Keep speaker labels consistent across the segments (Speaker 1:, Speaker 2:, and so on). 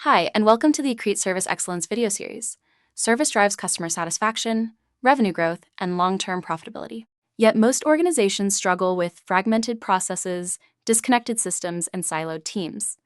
Speaker 1: Hi, and welcome to the Accrete Service Excellence video series. Service drives customer satisfaction, revenue growth, and long-term profitability. Yet most organizations struggle with fragmented processes, disconnected systems, and siloed teams.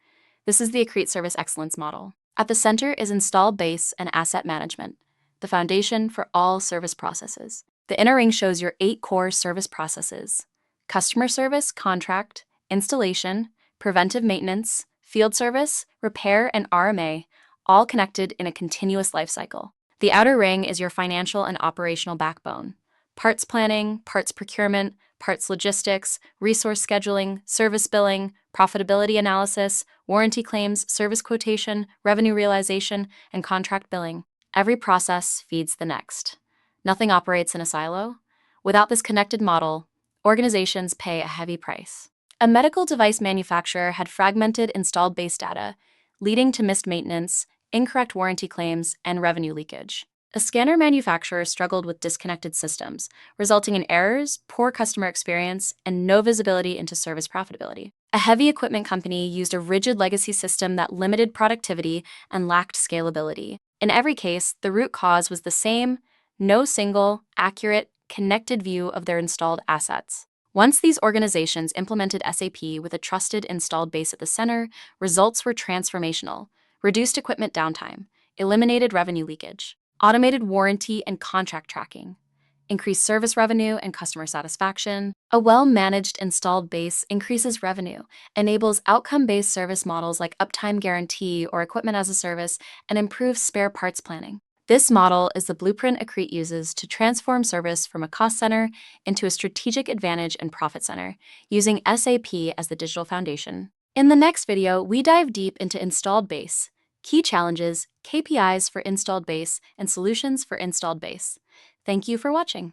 Speaker 1: This is the Accrete Service Excellence Model. At the center is install base and asset management, the foundation for all service processes. The inner ring shows your 8 core service processes: customer service, contract, installation, preventive maintenance, field service, repair, and RMA, all connected in a continuous lifecycle. The outer ring is your financial and operational backbone: parts planning, parts procurement, parts logistics, resource scheduling, service billing, profitability analysis, warranty claims, service quotation, revenue realization, and contract billing. Every process feeds the next. Nothing operates in a silo. Without this connected model, organizations pay a heavy price. A medical device manufacturer had fragmented installed base data, leading to missed maintenance, incorrect warranty claims, and revenue leakage. A scanner manufacturer struggled with disconnected systems, resulting in errors, poor customer experience, and no visibility into service profitability. A heavy equipment company used a rigid legacy system that limited productivity and lacked scalability. In every case, the root cause was the same: no single, accurate, connected view of their installed assets. Once these organizations implemented SAP with a trusted installed base at the center, results were transformational: reduced equipment downtime, eliminated revenue leakage, automated warranty and contract tracking, increased service revenue and customer satisfaction. A well-managed installed base increases revenue, enables outcome-based service models like uptime guarantee or equipment as a service, and improves spare parts planning. This model is the blueprint Accrete uses to transform service from a cost center into a strategic advantage and profit center, using SAP as the digital foundation. In the next video, we dive deep into installed base, key challenges, KPIs for installed base, and solutions for installed base. Thank you for watching.